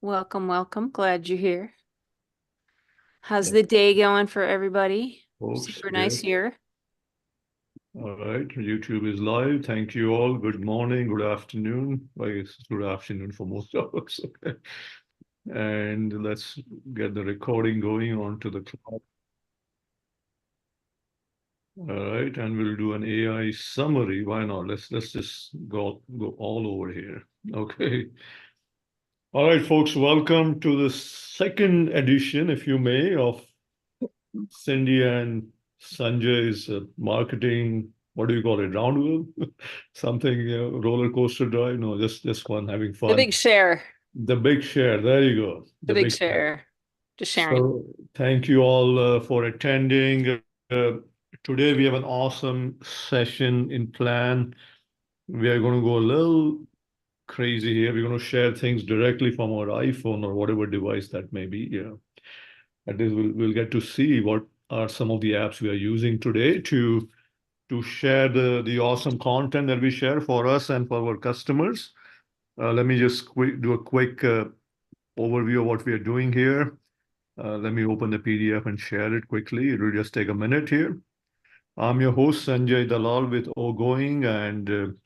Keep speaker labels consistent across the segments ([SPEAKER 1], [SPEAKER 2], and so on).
[SPEAKER 1] Welcome, welcome. Glad you're here. How's
[SPEAKER 2] Yeah,
[SPEAKER 1] the day going for everybody?
[SPEAKER 2] folks,
[SPEAKER 1] Super
[SPEAKER 2] yeah.
[SPEAKER 1] nice here.
[SPEAKER 2] All right. YouTube is live. Thank you all. Good morning, good afternoon. I guess it's good afternoon for most of us. Okay. And let's get the recording going onto the cloud. All right. And we'll do an AI summary. Why not? Let's just go all over here. Okay. All right, folks, welcome to the second edition, if you may, of Cindy and Sanjay's marketing, what do you call it, roundwheel? Something, roller coaster drive? No, just fun, having
[SPEAKER 1] The
[SPEAKER 2] fun.
[SPEAKER 1] big share,
[SPEAKER 2] The big share, there you go,
[SPEAKER 1] the
[SPEAKER 2] the
[SPEAKER 1] big
[SPEAKER 2] big share.
[SPEAKER 1] share. Just sharing.
[SPEAKER 2] So thank you all for attending. Today we have an awesome session in plan. We are going to go a little crazy here. We're going to share things directly from our iPhone or whatever device that may be. Yeah. At least we'll get to see what are some of the apps we are using today to share the awesome content that we share for us and for our customers. Let me just do a quick overview of what we are doing here. Let me open the PDF and share it quickly. It will just take a minute here. I'm your host, Sanjay Dalal with oGoing, and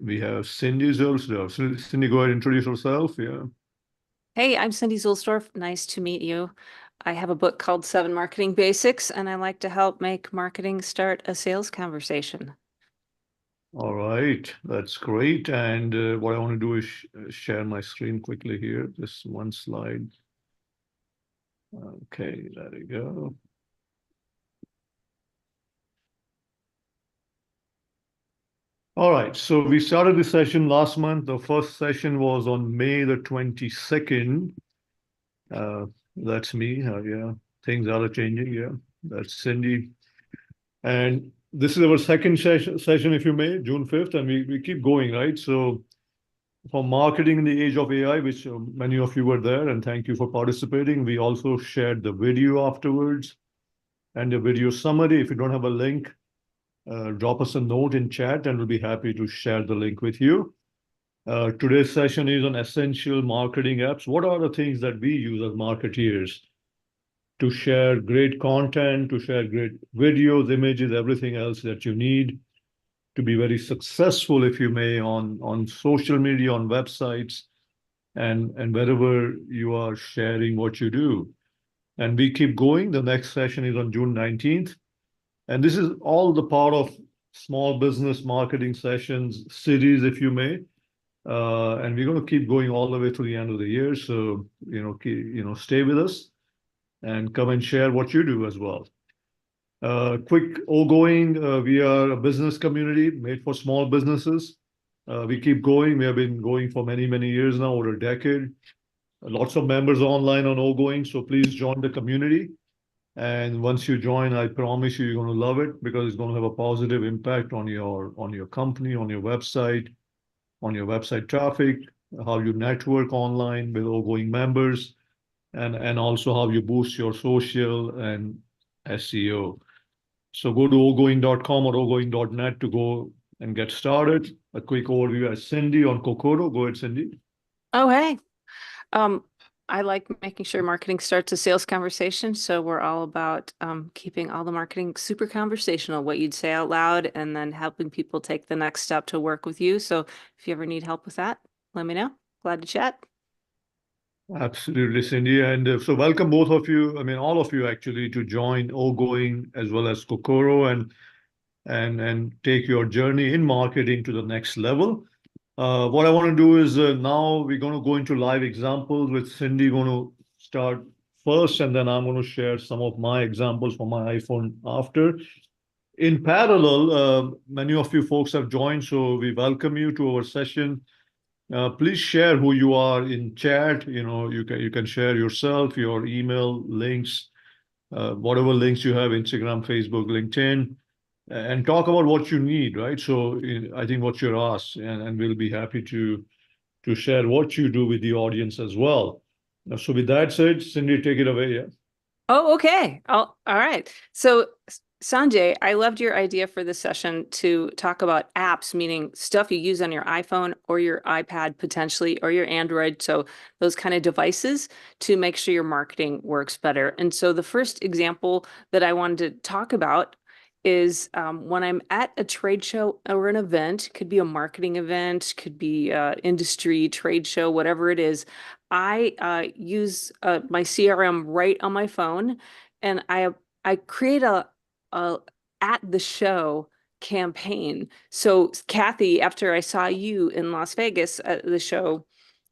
[SPEAKER 2] we have Cindy Zulsdorf. Cindy, go ahead and introduce yourself. Yeah.
[SPEAKER 1] Hey, I'm Cindy Zulsdorf. Nice to meet you. I have a book called Seven Marketing Basics, and I like to help make marketing start a sales conversation.
[SPEAKER 2] All right, that's great. And what I want to do is share my screen quickly here. Just one slide. Okay, there we go. All right, so we started this session last month. The first session was on May the 22nd. Uh, that's me. Yeah, things are changing. Yeah, that's Cindy. And this is our second session, if you may, June 5th, and we keep going, right? So for marketing in the age of AI, which many of you were there, and thank you for participating. We also shared the video afterwards and the video summary. If you don't have a link, drop us a note in chat and we'll be happy to share the link with you. Today's session is on essential marketing apps. What are the things that we use as marketeers to share great content, to share great videos, images, everything else that you need to be very successful, if you may, on social media, on websites, and wherever you are sharing what you do. And we keep going. The next session is on June 19th. And this is all the part of small business marketing sessions series, if you may. And we're going to keep going all the way to the end of the year. So, stay with us and come and share what you do as well. Quick oGoing, we are a business community made for small businesses. We keep going. We have been going for many, many years now, over a decade. Lots of members online on oGoing, so please join the community. And once you join, I promise you, you're going to love it because it's going to have a positive impact on your company, on your website traffic, how you network online with oGoing members, and also how you boost your social and SEO. So go to ogoing.com or ogoing.net to go and get started. A quick overview as Cindy on Kokoro. Go ahead, Cindy.
[SPEAKER 1] Oh, hey. Um, I like making sure marketing starts a sales conversation, so we're all about keeping all the marketing super conversational, what you'd say out loud, and then helping people take the next step to work with you. So if you ever need help with that, let me know. Glad to chat.
[SPEAKER 2] Absolutely, Cindy. And so welcome both of you, I mean, all of you actually, to join oGoing as well as Kokoro and take your journey in marketing to the next level. What I want to do is now we're going to go into live examples with Cindy going to start first, and then I'm going to share some of my examples from my iPhone after. In parallel, many of you folks have joined, so we welcome you to our session. Please share who you are in chat. You can share yourself, your email links, whatever links you have, Instagram, Facebook, LinkedIn, and talk about what you need, right? So I think what you're asked, and we'll be happy to share what you do with the audience as well. So with that said, Cindy, take it away. Yeah.
[SPEAKER 1] Oh, okay. All right. So Sanjay, I loved your idea for this session to talk about apps, meaning stuff you use on your iPhone or your iPad potentially, or your Android. So those kind of devices to make sure your marketing works better. And so the first example that I wanted to talk about is when I'm at a trade show or an event, could be a marketing event, could be industry trade show, whatever it is. I use my CRM right on my phone, and I create a at the show campaign. So Kathy, after I saw you in Las Vegas at the show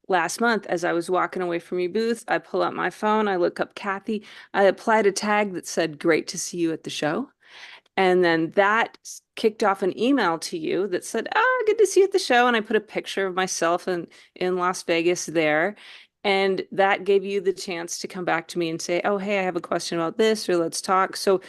[SPEAKER 1] last month, as I was walking away from your booth, I pull out my phone, I look up Kathy, I applied a tag that said, "Great to see you at the show." And then that kicked off an email to you that said, "Ah, good to see you at the show." And I put a picture of myself in Las Vegas there. And that gave you the chance to come back to me and say, "Oh, hey, I have a question about this," or "Let's talk." So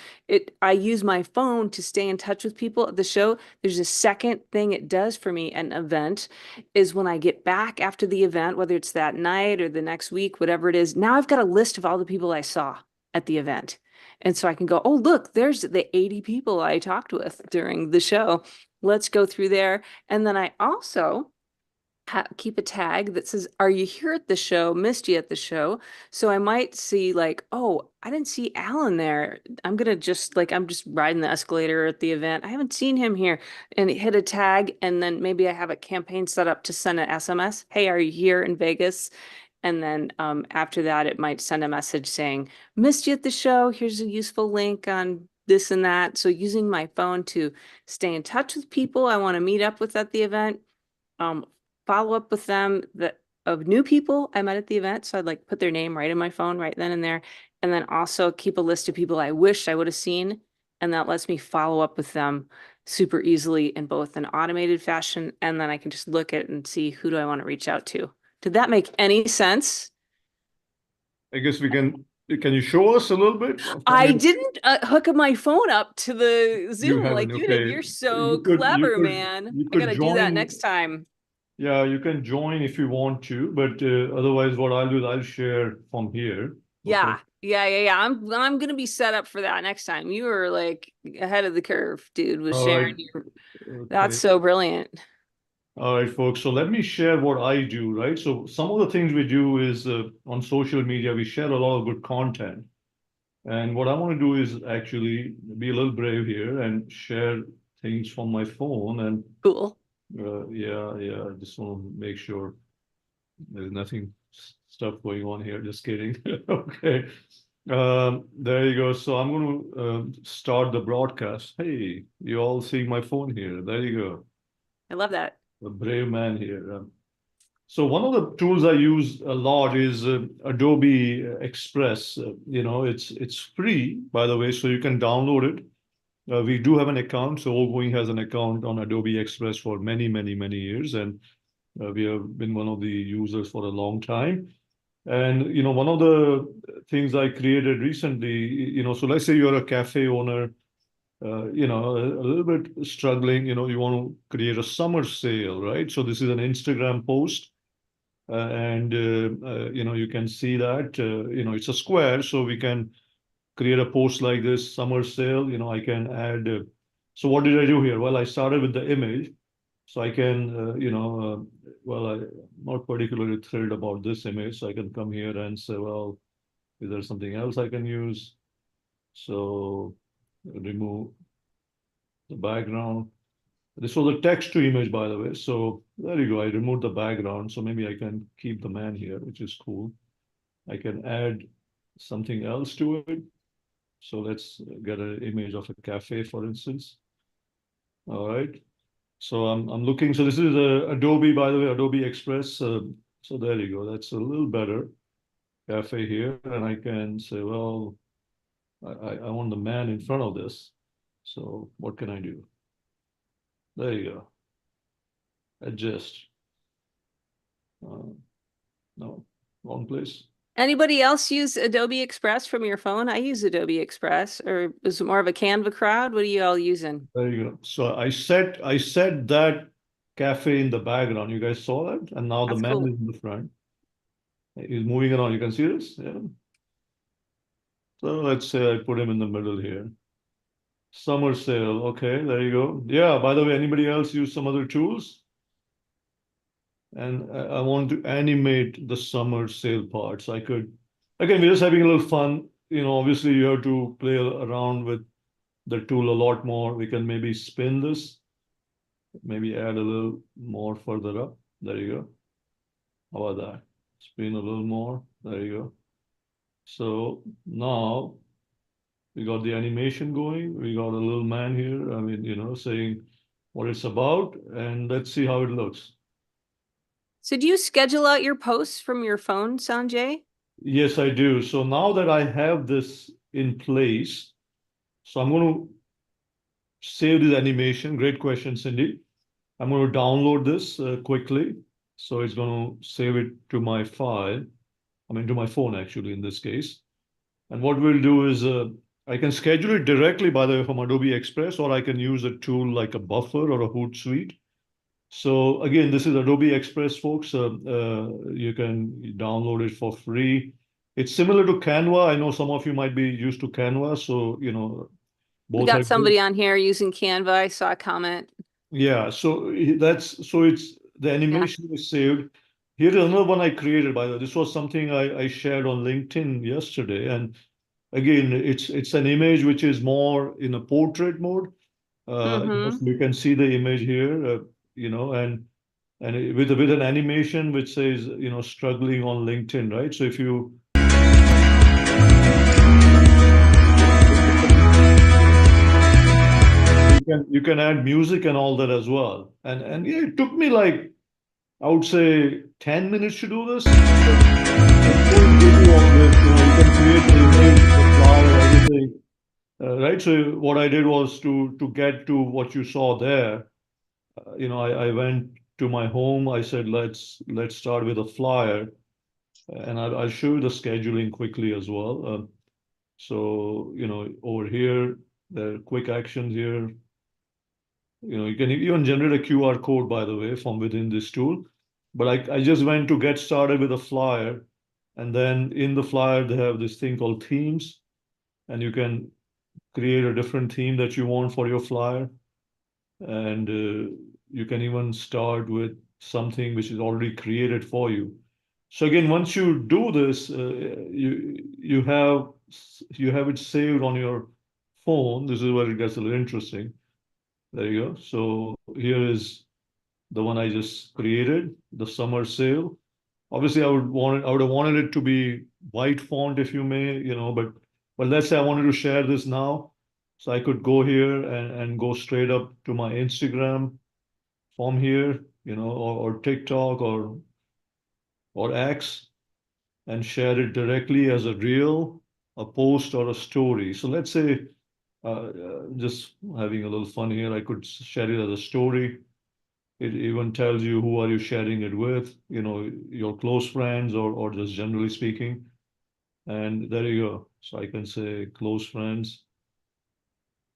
[SPEAKER 1] I use my phone to stay in touch with people at the show. There's a second thing it does for me at an event is when I get back after the event, whether it's that night or the next week, whatever it is, now I've got a list of all the people I saw at the event. And so I can go, "Oh, look, there's the 80 people I talked with during the show. Let's go through there." And then I also keep a tag that says, "Are you here at the show? Missed you at the show." So I might see like, "Oh, I didn't see Alan there. I'm just riding the escalator at the event. I haven't seen him here." And hit a tag. And then maybe I have a campaign set up to send an SMS. "Hey, are you here in Vegas?" And then after that, it might send a message saying, "Missed you at the show. Here's a useful link on this and that." So using my phone to stay in touch with people I want to meet up with at the event, um, follow up with them that of new people I met at the event. So I'd like put their name right in my phone right then and there. And then also keep a list of people I wish I would have seen. And that lets me follow up with them super easily in both an automated fashion. And then I can just look at it and see, who do I want to reach out to? Did that make any sense?
[SPEAKER 2] I guess we can you show us a little bit from
[SPEAKER 1] I
[SPEAKER 2] your,
[SPEAKER 1] didn't hook up my phone up to the
[SPEAKER 2] you
[SPEAKER 1] Zoom
[SPEAKER 2] haven't,
[SPEAKER 1] like you did.
[SPEAKER 2] okay.
[SPEAKER 1] You're so clever, man.
[SPEAKER 2] You
[SPEAKER 1] I
[SPEAKER 2] could
[SPEAKER 1] gotta do that
[SPEAKER 2] join.
[SPEAKER 1] next time.
[SPEAKER 2] Yeah, you can join if you want to, but otherwise what I'll do is I'll share from here. Okay.
[SPEAKER 1] Yeah. I'm gonna be set up for that next time. You were like ahead of the curve, dude, with
[SPEAKER 2] All
[SPEAKER 1] sharing
[SPEAKER 2] right.
[SPEAKER 1] your. That's
[SPEAKER 2] Okay.
[SPEAKER 1] so brilliant.
[SPEAKER 2] All right, folks. So let me share what I do, right? So some of the things we do is on social media, we share a lot of good content. And what I want to do is actually be a little brave here and share things from my phone. And
[SPEAKER 1] Cool.
[SPEAKER 2] yeah, I just want to make sure there's nothing stuff going on here. Just kidding. Okay. There you go. So I'm going to start the broadcast. Hey, you all see my phone here. There you go.
[SPEAKER 1] I love that.
[SPEAKER 2] A brave man here. So one of the tools I use a lot is Adobe Express. It's free, by the way, so you can download it. We do have an account, so oGoing has an account on Adobe Express for many, many, many years, and we have been one of the users for a long time. And one of the things I created recently, so let's say you're a cafe owner, a little bit struggling, you want to create a summer sale, right? So this is an Instagram post, and you can see that it's a square, so we can create a post like this summer sale. I can add. So what did I do here? Well, I started with the image, so I can well, I'm not particularly thrilled about this image, so I can come here and say, well, is there something else I can use? So remove the background. This was a text to image, by the way. So there you go. I removed the background. So maybe I can keep the man here, which is cool. I can add something else to it. So let's get an image of a cafe, for instance. All right. So I'm looking. So this is Adobe, by the way, Adobe Express. So there you go. That's a little better. Cafe here, and I can say, well, I want the man in front of this. So what can I do? There you go. Adjust. Uh, no, wrong place.
[SPEAKER 1] Anybody else use Adobe Express from your phone? I use Adobe Express, or is it more of a Canva crowd? What are you all using?
[SPEAKER 2] There you go. So I set that cafe in the background. You guys saw that? And now the
[SPEAKER 1] That's
[SPEAKER 2] man
[SPEAKER 1] cool.
[SPEAKER 2] is in the front. He's moving around. You can see this? Yeah. So let's say I put him in the middle here. Summer sale. Okay, there you go. Yeah, by the way, anybody else use some other tools? And I want to animate the summer sale parts. I could, again, we're just having a little fun. Obviously you have to play around with the tool a lot more. We can maybe spin this, maybe add a little more further up. There you go. How about that? Spin a little more. There you go. So now we got the animation going. We got a little man here. I mean, saying what it's about, and let's see how it looks.
[SPEAKER 1] So do you schedule out your posts from your phone, Sanjay?
[SPEAKER 2] Yes, I do. So now that I have this in place, so I'm going to save this animation. Great question, Cindy. I'm going to download this quickly. So it's going to save it to my file. I mean, to my phone, actually, in this case. And what we'll do is I can schedule it directly, by the way, from Adobe Express, or I can use a tool like a Buffer or a Hootsuite. So again, this is Adobe Express, folks. You can download it for free. It's similar to Canva. I know some of you might be used to Canva, so
[SPEAKER 1] We
[SPEAKER 2] both are
[SPEAKER 1] got
[SPEAKER 2] good.
[SPEAKER 1] somebody on here using Canva. I saw a comment.
[SPEAKER 2] Yeah, so it's the
[SPEAKER 1] Yeah.
[SPEAKER 2] animation is saved. Here is another one I created, by the way. This was something I shared on LinkedIn yesterday, and again, it's an image which is more in a portrait mode.
[SPEAKER 1] Mm-hmm.
[SPEAKER 2] So you can see the image here, and with an animation which says, struggling on LinkedIn, right? So if you can add music and all that as well. And yeah, it took me like I would say 10 minutes to do this. I won't give you all this. You can create the image, the flyer, everything. Right. So what I did was to get to what you saw there. I went to my home. I said, let's start with a flyer, and I'll show you the scheduling quickly as well. So over here, there are quick actions here. You can even generate a QR code, by the way, from within this tool. But I just went to get started with a flyer, and then in the flyer they have this thing called themes, and you can create a different theme that you want for your flyer. And you can even start with something which is already created for you. So again, once you do this, you have it saved on your phone. This is where it gets a little interesting. There you go. So here is the one I just created, the summer sale. Obviously, I would have wanted it to be white font, if you may, but let's say I wanted to share this now. So I could go here and go straight up to my Instagram from here, or TikTok or X, and share it directly as a reel, a post, or a story. So let's say, just having a little fun here, I could share it as a story. It even tells you who are you sharing it with, your close friends, or just generally speaking. And there you go. So I can say close friends,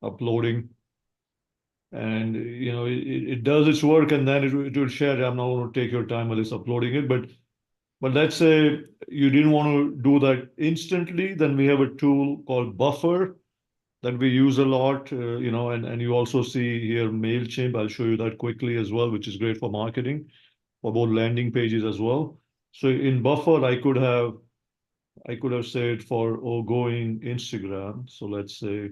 [SPEAKER 2] uploading, and it does its work, and then it will share. I'm not going to take your time while it's uploading it, but let's say you didn't want to do that instantly, then we have a tool called Buffer that we use a lot, and you also see here MailChimp. I'll show you that quickly as well, which is great for marketing, for both landing pages as well. So in Buffer, I could have said for oGoing Instagram. So let's say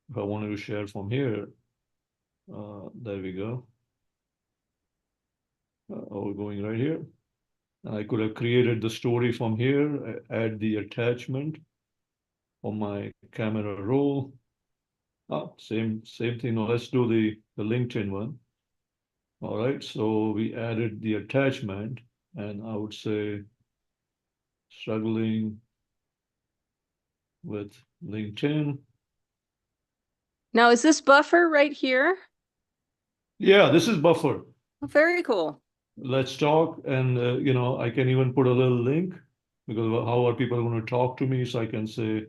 [SPEAKER 2] if I wanted to share from here, there we go. Ogoing right here. And I could have created the story from here, add the attachment on my camera roll. Same thing. Now let's do the LinkedIn one. All right, so we added the attachment, and I would say struggling with LinkedIn.
[SPEAKER 1] Now, is this buffer right here?
[SPEAKER 2] Yeah, this is Buffer.
[SPEAKER 1] Oh, very cool.
[SPEAKER 2] Let's talk, and I can even put a little link, because how are people going to talk to me? So I can say,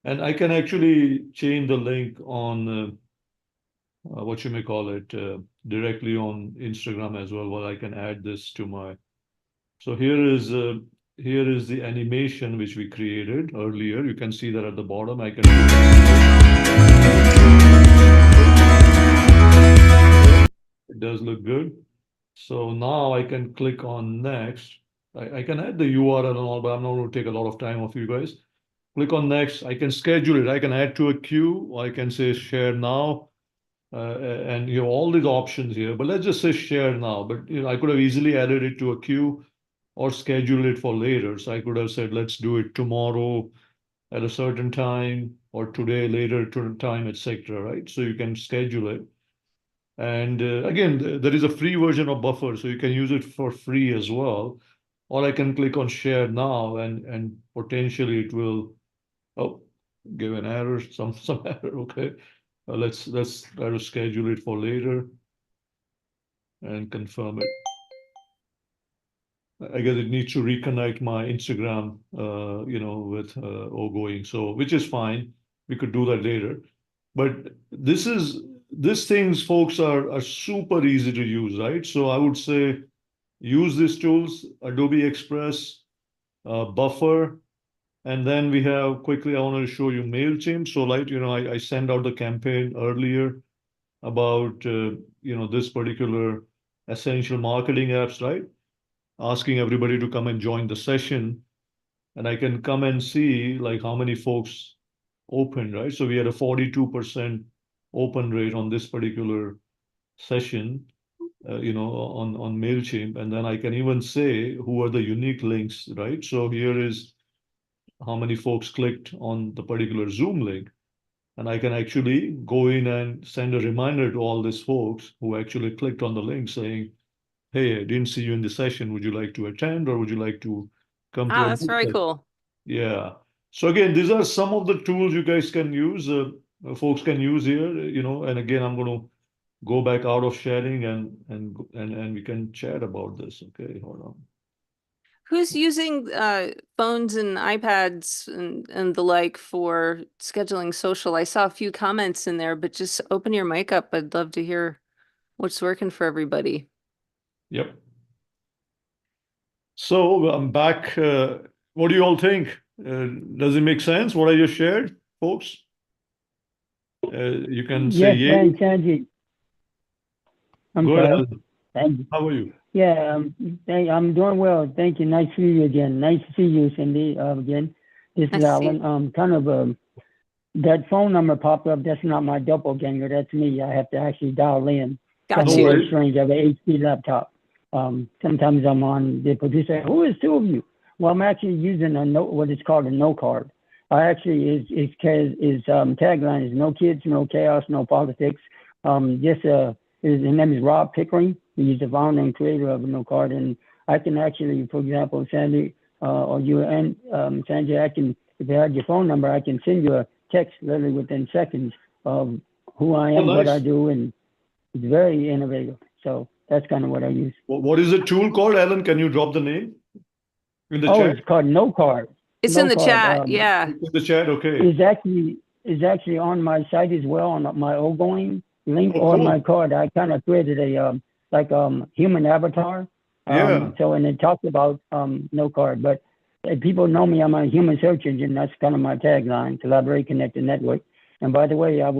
[SPEAKER 2] and I can actually change the link on what you may call it, directly on Instagram as well. Well, I can add this to my. So here is the animation which we created earlier. You can see that at the bottom. I can. It does look good. So now I can click on next. I can add the URL and all, but I'm not going to take a lot of time of you guys. Click on next. I can schedule it. I can add to a queue. I can say share now. And you have all these options here, but let's just say share now. But I could have easily added it to a queue or schedule it for later. So I could have said, let's do it tomorrow at a certain time or today later to time, etc. Right? So you can schedule it. And again, there is a free version of Buffer, so you can use it for free as well. Or I can click on share now and potentially it will, oh, give an error, some error, okay. Let's try to schedule it for later and confirm it. I guess it needs to reconnect my Instagram, with oGoing. So, which is fine. We could do that later. But these things, folks, are super easy to use, right? So I would say use these tools, Adobe Express, Buffer, and then we have quickly, I want to show you MailChimp. So like, I sent out the campaign earlier about, this particular essential marketing apps, right? Asking everybody to come and join the session. And I can come and see like how many folks opened, right? So we had a 42% open rate on this particular session, on MailChimp. And then I can even say who are the unique links, right? So here is how many folks clicked on the particular Zoom link. And I can actually go in and send a reminder to all these folks who actually clicked on the link saying, hey, I didn't see you in the session. Would you like to attend or would you like to come to
[SPEAKER 1] Ah,
[SPEAKER 2] a
[SPEAKER 1] that's
[SPEAKER 2] new
[SPEAKER 1] very
[SPEAKER 2] session?
[SPEAKER 1] cool.
[SPEAKER 2] Yeah. So again, these are some of the tools you guys can use, folks can use here, and again, I'm going to go back out of sharing and we can chat about this. Okay, hold on.
[SPEAKER 1] Who's using phones and iPads and the like for scheduling social? I saw a few comments in there, but just open your mic up. I'd love to hear what's working for everybody.
[SPEAKER 2] Yep. So I'm back. What do you all think? Does it make sense what I just shared, folks? You can say
[SPEAKER 3] Yes,
[SPEAKER 2] yay.
[SPEAKER 3] thanks, Sanjay. I'm
[SPEAKER 2] Go ahead,
[SPEAKER 3] sorry.
[SPEAKER 2] Alan.
[SPEAKER 3] Thank you.
[SPEAKER 2] How are you?
[SPEAKER 3] Yeah, I'm doing well. Thank you. Nice to see you again. Nice to see you, Cindy. Again, this
[SPEAKER 1] Nice
[SPEAKER 3] is
[SPEAKER 1] to see you.
[SPEAKER 3] Alan. That phone number popped up. That's not my doppelganger. That's me. I have to actually dial in.
[SPEAKER 1] Got
[SPEAKER 2] No
[SPEAKER 3] Something
[SPEAKER 1] you.
[SPEAKER 3] very
[SPEAKER 2] worries.
[SPEAKER 3] strange. I have an HP laptop. Sometimes I'm on the producer. Who is two of you? Well, I'm actually using what is called a no card. I actually his tagline is no kids, no chaos, no politics. His name is Rob Pickering. He's the founder and creator of No Card, and I can actually, for example, Sandy or you and Sanjay, if I had your phone number, I can send you a text literally within seconds of who I
[SPEAKER 2] Oh,
[SPEAKER 3] am, what I
[SPEAKER 2] nice.
[SPEAKER 3] do, and it's very innovative. So that's kind of what I use.
[SPEAKER 2] What is the tool called, Alan? Can you drop the name in the
[SPEAKER 3] Oh,
[SPEAKER 2] chat?
[SPEAKER 3] it's called No Card.
[SPEAKER 1] It's in
[SPEAKER 3] No
[SPEAKER 1] the
[SPEAKER 3] Card.
[SPEAKER 1] chat. Yeah.
[SPEAKER 2] It's in the chat, okay.
[SPEAKER 3] Is actually on my site as well on my oGoing link
[SPEAKER 2] Oh,
[SPEAKER 3] or my
[SPEAKER 2] cool.
[SPEAKER 3] card. I kind of created a human avatar.
[SPEAKER 2] Yeah.
[SPEAKER 3] And it talks about No Card, but people know me. I'm a human search engine. That's kind of my tagline: collaborate, connect, and network. And by the way, I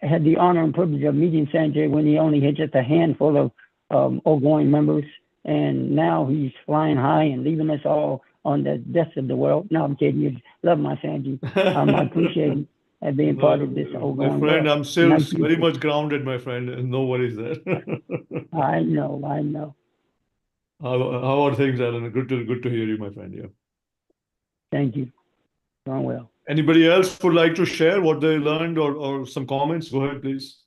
[SPEAKER 3] had the honor and privilege of meeting Sanjay when he only had just a handful of oGoing members, and now he's flying high and leaving us all on the depths of the world. No, I'm kidding you. Love my Sanjay. I appreciate being part of this
[SPEAKER 2] My
[SPEAKER 3] oGoing
[SPEAKER 2] friend,
[SPEAKER 3] world.
[SPEAKER 2] I'm still
[SPEAKER 3] Nice to meet
[SPEAKER 2] very
[SPEAKER 3] you.
[SPEAKER 2] much grounded, my friend, and no worries there.
[SPEAKER 3] I know.
[SPEAKER 2] How are things, Alan? Good to hear you, my friend. Yeah.
[SPEAKER 3] Thank you. Doing well.
[SPEAKER 2] Anybody else would like to share what they learned or some comments? Go ahead, please.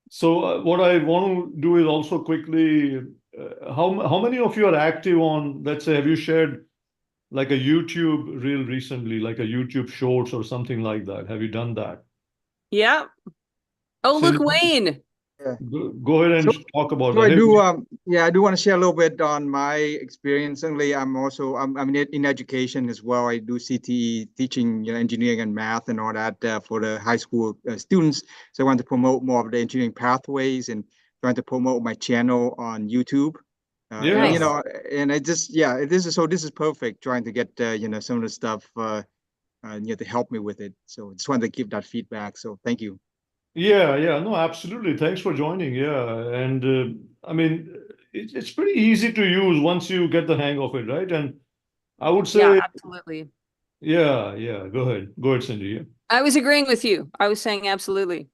[SPEAKER 2] So what I want to do is also quickly, how many of you are active on, let's say, have you shared like a YouTube reel recently, like a YouTube Shorts or something like that? Have you done that?
[SPEAKER 1] Yeah. Oh, look,
[SPEAKER 2] Cindy,
[SPEAKER 1] Wayne.
[SPEAKER 4] Yeah.
[SPEAKER 2] go ahead
[SPEAKER 4] So,
[SPEAKER 2] and talk about
[SPEAKER 4] so
[SPEAKER 2] that.
[SPEAKER 4] I
[SPEAKER 2] Hey,
[SPEAKER 4] do, yeah, I do want to share a little bit on my experience. Certainly, I'm in education as well. I do CTE, teaching, engineering and math and all that for the high school students. So I want to promote more of the engineering pathways and trying to promote my channel on YouTube.
[SPEAKER 2] Yeah.
[SPEAKER 4] And, you
[SPEAKER 1] Nice.
[SPEAKER 4] know, and I just, yeah, this is perfect trying to get, you know, some of the stuff, you know, to help me with it. So just wanted to give that feedback. So thank you.
[SPEAKER 2] Yeah, no, absolutely. Thanks for joining. Yeah, and I mean, it's pretty easy to use once you get the hang of it, right? And I would
[SPEAKER 1] Yeah,
[SPEAKER 2] say,
[SPEAKER 1] absolutely.
[SPEAKER 2] yeah. Go ahead, Cindy. Yeah,
[SPEAKER 1] I was agreeing with you. I was saying absolutely.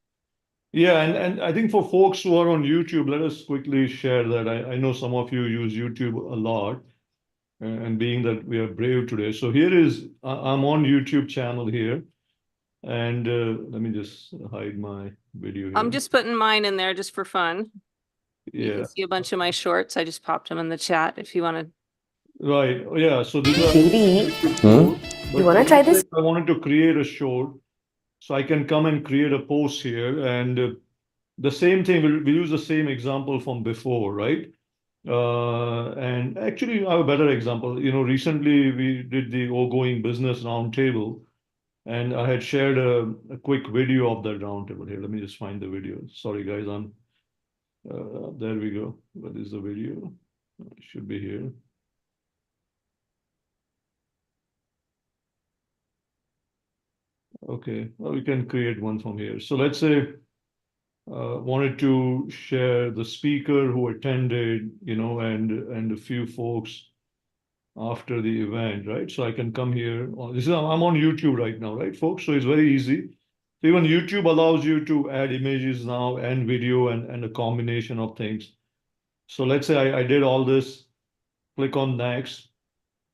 [SPEAKER 2] yeah, and I think for folks who are on YouTube, let us quickly share that. I know some of you use YouTube a lot, and being that we are brave today, so here is I'm on YouTube channel here, and let me just hide my video
[SPEAKER 1] I'm
[SPEAKER 2] here.
[SPEAKER 1] just putting mine in there just for fun. You can
[SPEAKER 2] Yeah,
[SPEAKER 1] see a bunch of my shorts. I just popped them in the chat if you want to.
[SPEAKER 2] right. Oh, yeah, so these are
[SPEAKER 5] Baby,
[SPEAKER 2] YouTube shorts,
[SPEAKER 5] you
[SPEAKER 2] but
[SPEAKER 5] wanna try
[SPEAKER 2] let's say
[SPEAKER 5] this?
[SPEAKER 2] I wanted to create a short, so I can come and create a post here, and the same thing, we'll use the same example from before, right? And actually, I have a better example. You know, recently we did the oGoing business roundtable, and I had shared a quick video of that roundtable here. Let me just find the video. Sorry, guys, there we go. What is the video? It should be here. Okay, well, we can create one from here. So let's say wanted to share the speaker who attended, you know, and a few folks after the event, right? So I can come here. I'm on YouTube right now, right, folks? So it's very easy. So even YouTube allows you to add images now and video and a combination of things. So let's say I did all this, click on next,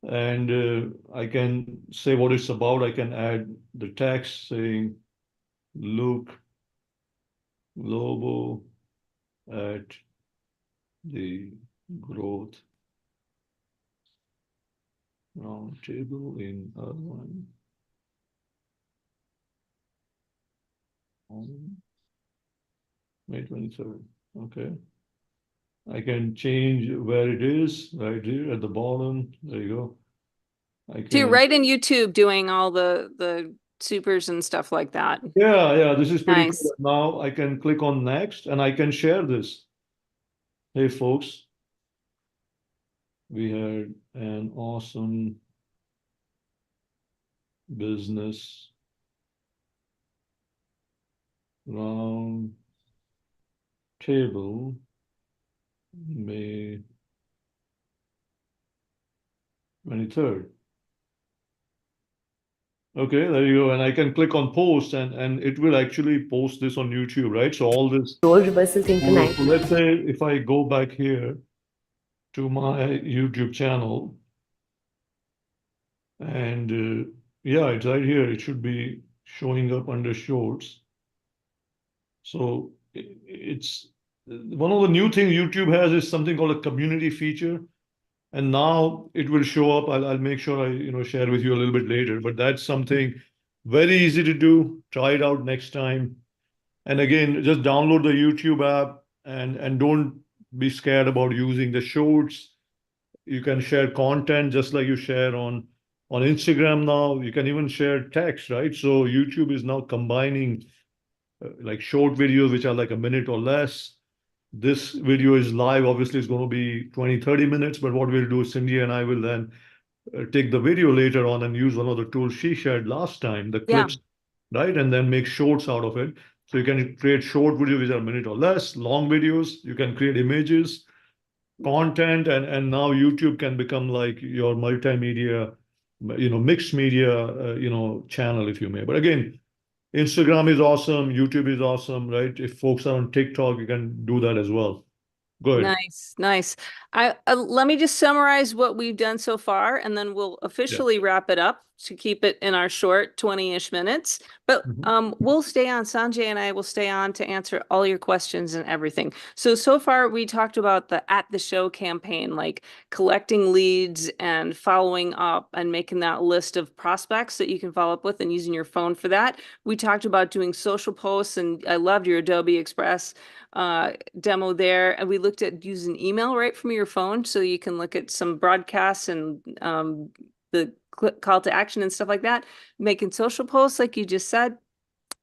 [SPEAKER 2] and I can say what it's about. I can add the text saying, look, Lobo at the growth roundtable in Irvine on May 23rd. Okay. I can change where it is right here at the bottom. There you go. I
[SPEAKER 1] So you're
[SPEAKER 2] can,
[SPEAKER 1] right in YouTube doing all the supers and stuff like that.
[SPEAKER 2] yeah, this is pretty
[SPEAKER 1] Nice.
[SPEAKER 2] cool. Now I can click on next and I can share this. Hey, folks, we had an awesome business round table May 23rd. Okay, there you go. And I can click on post and it will actually post this on YouTube, right? So all this,
[SPEAKER 5] Role reversal thing
[SPEAKER 2] so
[SPEAKER 5] tonight.
[SPEAKER 2] let's say if I go back here to my YouTube channel and yeah, it's right here. It should be showing up under shorts. So it's one of the new things YouTube has is something called a community feature. And now it will show up. I'll make sure I, you know, share with you a little bit later, but that's something very easy to do. Try it out next time. And again, just download the YouTube app and don't be scared about using the shorts. You can share content just like you share on Instagram now. You can even share text, right? So YouTube is now combining like short videos, which are like a minute or less. This video is live. Obviously, it's going to be 20, 30 minutes, but what we'll do, Cindy and I will then take the video later on and use one of the tools she shared last time, the
[SPEAKER 1] Yeah.
[SPEAKER 2] clips, right? And then make shorts out of it. So you can create short videos which are a minute or less, long videos. You can create images, content, and now YouTube can become like your multimedia, you know, mixed media, you know, channel, if you may. But again, Instagram is awesome, YouTube is awesome, right? If folks are on TikTok, you can do that as well. Go ahead.
[SPEAKER 1] Nice, nice. I let me just summarize what we've done so far, and then we'll
[SPEAKER 2] Yeah.
[SPEAKER 1] officially wrap it up to keep it in our short 20-ish minutes. But
[SPEAKER 2] Mhm.
[SPEAKER 1] we'll stay on. Sanjay and I will stay on to answer all your questions and everything. So far we talked about the at the show campaign, like collecting leads and following up and making that list of prospects that you can follow up with and using your phone for that. We talked about doing social posts, and I loved your Adobe Express demo there, and we looked at using email right from your phone, so you can look at some broadcasts and the call to action and stuff like that, making social posts like you just said.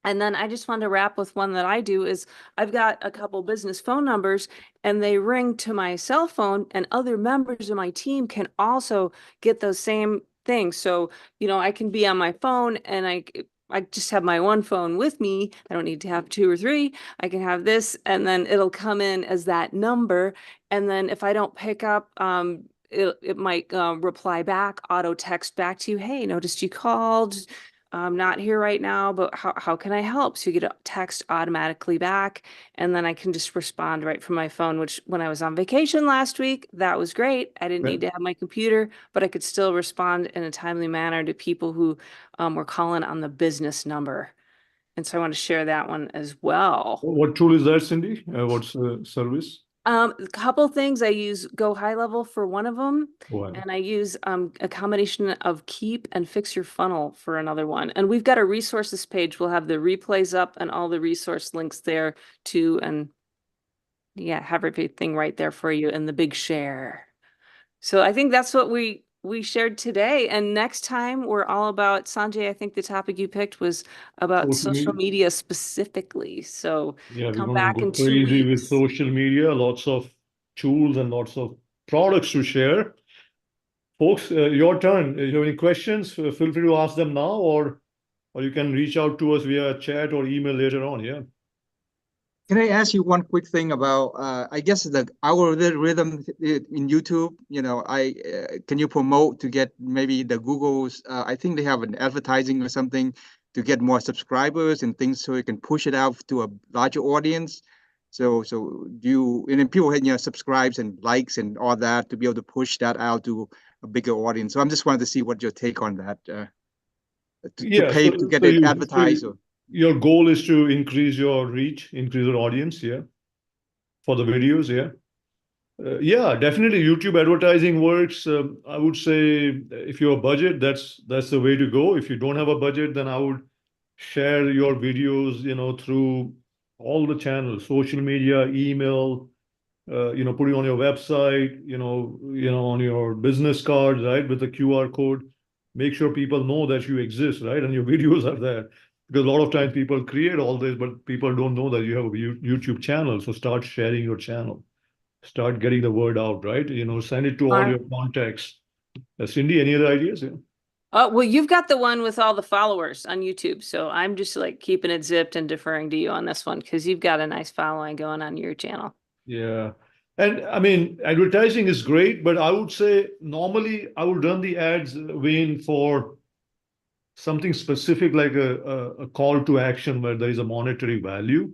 [SPEAKER 1] And then I just wanted to wrap with one that I do is I've got a couple business phone numbers and they ring to my cell phone and other members of my team can also get those same things. So, I can be on my phone and I just have my one phone with me. I don't need to have two or three. I can have this and then it'll come in as that number. And then if I don't pick up, it might reply back, auto text back to you. Hey, noticed you called. I'm not here right now, but how can I help? So you get a text automatically back, and then I can just respond right from my phone, which when I was on vacation last week, that was great. I didn't need to have my computer, but I could still respond in a timely manner to people who were calling on the business number. And so I want to share that one as well.
[SPEAKER 2] What tool is that, Cindy? What's the service?
[SPEAKER 1] A couple things. I use Go High Level for one of them,
[SPEAKER 2] Wow.
[SPEAKER 1] and I use a combination of Keep and Fix Your Funnel for another one. And we've got a resources page. We'll have the replays up and all the resource links there too. And yeah, have everything right there for you in the big share. So I think that's what we shared today. And next time we're all about, Sanjay, I think the topic you picked was about social media specifically. So
[SPEAKER 2] yeah, we're
[SPEAKER 1] come
[SPEAKER 2] going to
[SPEAKER 1] back
[SPEAKER 2] go
[SPEAKER 1] in 2
[SPEAKER 2] crazy with
[SPEAKER 1] weeks.
[SPEAKER 2] social media, lots of tools and lots of products to share. Folks, your turn. You have any questions? Feel free to ask them now, or you can reach out to us via chat or email later on. Yeah.
[SPEAKER 4] Can I ask you one quick thing about, I guess the algorithm in YouTube, can you promote to get maybe the Google's, I think they have an advertising or something to get more subscribers and things so you can push it out to a larger audience. So do you, and then people hit, subscribes and likes and all that to be able to push that out to a bigger audience. So I'm just wanted to see what your take on that, to pay to get it advertised.
[SPEAKER 2] Your goal is to increase your reach, increase your audience, yeah, for the videos, yeah. Yeah, definitely YouTube advertising works. I would say if you have a budget, that's the way to go. If you don't have a budget, then I would share your videos, through all the channels, social media, email, put it on your website, on your business cards, right, with the QR code. Make sure people know that you exist, right, and your videos are there. Because a lot of times people create all this, but people don't know that you have a YouTube channel. So start sharing your channel. Start getting the word out, right? Send it to all your contacts. Cindy, any other ideas? Yeah.
[SPEAKER 1] Well, you've got the one with all the followers on YouTube. So I'm just like keeping it zipped and deferring to you on this one because you've got a nice following going on your channel.
[SPEAKER 2] Yeah. And I mean, advertising is great, but I would say normally I would run the ads, Wayne, for something specific like a call to action where there is a monetary value.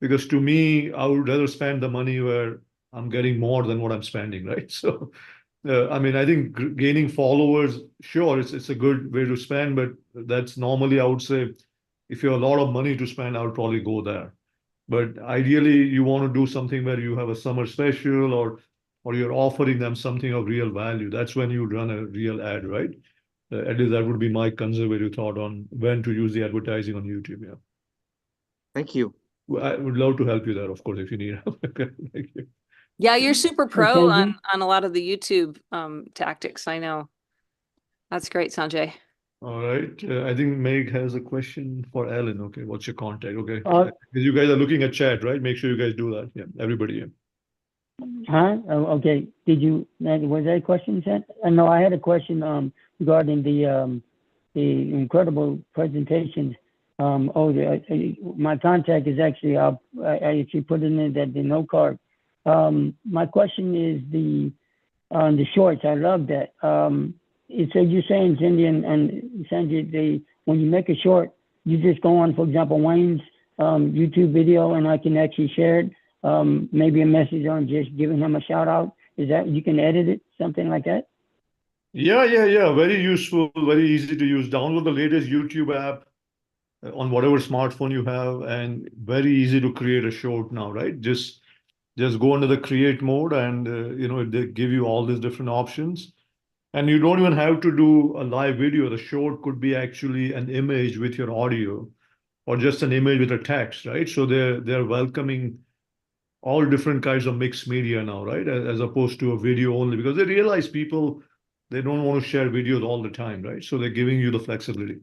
[SPEAKER 2] Because to me, I would rather spend the money where I'm getting more than what I'm spending, right? So, I mean, I think gaining followers, sure, it's a good way to spend, but that's normally I would say if you have a lot of money to spend, I would probably go there. But ideally, you want to do something where you have a summer special or you're offering them something of real value. That's when you run a real ad, right? At least that would be my conservative thought on when to use the advertising on YouTube. Yeah.
[SPEAKER 4] Thank you.
[SPEAKER 2] I would love to help you there, of course, if you need help. Thank you.
[SPEAKER 1] Yeah, you're super pro
[SPEAKER 3] Sanjay?
[SPEAKER 1] on a lot of the YouTube tactics. I know. That's great, Sanjay.
[SPEAKER 2] All right. I think Meg has a question for Ellen. Okay. What's your contact? Okay.
[SPEAKER 3] Uh,
[SPEAKER 2] Because you guys are looking at chat, right? Make sure you guys do that. Yeah. Everybody. Yeah.
[SPEAKER 3] Huh? Oh, okay. Was that a question sent? No, I had a question regarding the incredible presentations. My contact is actually up. I actually put it in the note card. My question is the shorts. I love that. So you're saying, Cindy and Sanjay, when you make a short, you just go on, for example, Wayne's YouTube video, and I can actually share it. Maybe a message on just giving him a shout out. Is that you can edit it, something like that?
[SPEAKER 2] Yeah. Very useful, very easy to use. Download the latest YouTube app on whatever smartphone you have, and very easy to create a short now, right? Just go into the create mode, and they give you all these different options. And you don't even have to do a live video. The short could be actually an image with your audio, or just an image with a text, right? So they're welcoming all different kinds of mixed media now, right? As opposed to a video only, because they realize people, they don't want to share videos all the time, right? So they're giving you the flexibility.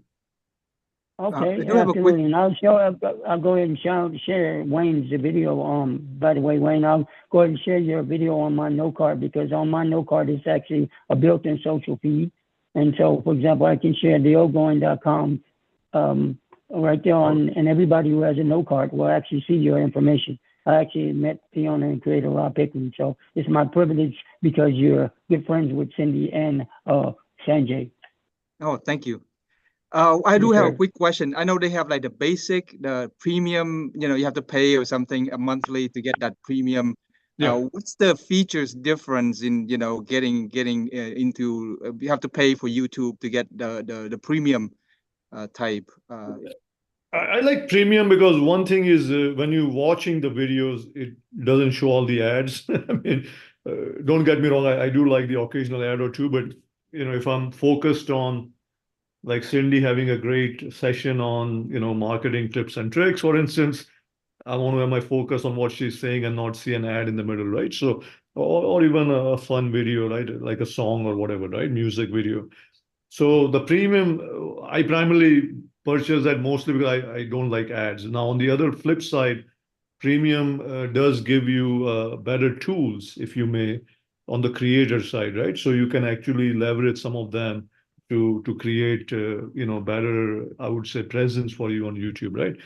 [SPEAKER 3] Okay,
[SPEAKER 4] I do have a quick.
[SPEAKER 3] absolutely. And I'll go ahead and share Wayne's video. By the way, Wayne, I'll go ahead and share your video on my note card, because on my note card it's actually a built-in social feed. And so, for example, I can share the oGoing.com right there on, and everybody who has a note card will actually see your information. I actually met Fiona and creator Rob Pickering, so it's my privilege because you're good friends with Cindy and Sanjay.
[SPEAKER 4] Oh, thank you. I do
[SPEAKER 3] Yes,
[SPEAKER 4] have a
[SPEAKER 3] sir.
[SPEAKER 4] quick question. I know they have like the basic, the premium, you have to pay or something a monthly to get that premium.
[SPEAKER 2] Yeah.
[SPEAKER 4] What's the features difference in, getting into, you have to pay for YouTube to get the premium type.
[SPEAKER 2] I like premium because one thing is when you're watching the videos, it doesn't show all the ads. I mean, don't get me wrong, I do like the occasional ad or two, but if I'm focused on like Cindy having a great session on, marketing tips and tricks, for instance, I want to have my focus on what she's saying and not see an ad in the middle, right? So, or even a fun video, right? Like a song or whatever, right? Music video. So the premium, I primarily purchase that mostly because I don't like ads. Now, on the other flip side, premium does give you better tools, if you may, on the creator side, right? So you can actually leverage some of them to create, better, I would say, presence for you on YouTube, right?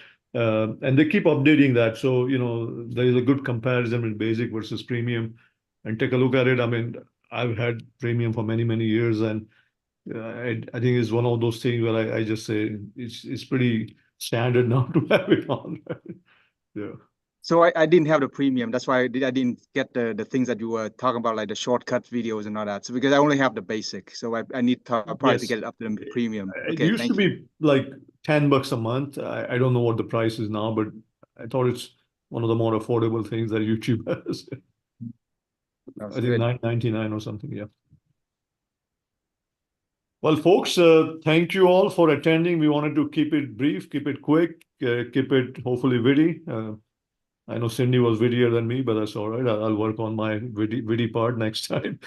[SPEAKER 2] And they keep updating that. So, there is a good comparison with basic versus premium. And take a look at it. I mean, I've had premium for many, many years, and I think it's one of those things where I just say it's pretty standard now to have it on. Yeah.
[SPEAKER 4] So I didn't have the premium. That's why I didn't get the things that you were talking about, like the shortcut videos and all that. So because I only have the basic, so I need probably to
[SPEAKER 2] Yes.
[SPEAKER 4] get it up to the premium.
[SPEAKER 2] It
[SPEAKER 4] Okay,
[SPEAKER 2] used to
[SPEAKER 4] thank you.
[SPEAKER 2] be like $10 a month. I don't know what the price is now, but I thought it's one of the more affordable things that YouTube has.
[SPEAKER 4] That's
[SPEAKER 2] I think
[SPEAKER 4] good.
[SPEAKER 2] $9.99 or something. Yeah. Well, folks, thank you all for attending. We wanted to keep it brief, keep it quick, keep it hopefully witty. I know Cindy was wittier than me, but that's all right. I'll work on my witty part next time.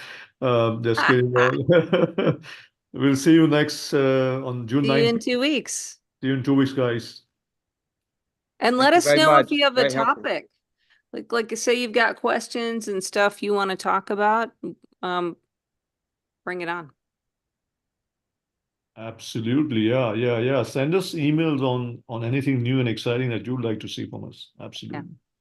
[SPEAKER 2] Just kidding. We'll see you next on June
[SPEAKER 1] See you in
[SPEAKER 2] 19th.
[SPEAKER 1] 2 weeks.
[SPEAKER 2] See you in 2 weeks, guys.
[SPEAKER 1] And
[SPEAKER 4] Thank
[SPEAKER 1] let
[SPEAKER 4] you
[SPEAKER 1] us
[SPEAKER 4] very
[SPEAKER 1] know if
[SPEAKER 4] much.
[SPEAKER 1] you have a
[SPEAKER 4] Very helpful.
[SPEAKER 1] topic. Like say you've got questions and stuff you want to talk about. Bring it on.
[SPEAKER 2] Absolutely. Yeah. Send us emails on anything new and exciting that you'd like to see from us. Absolutely.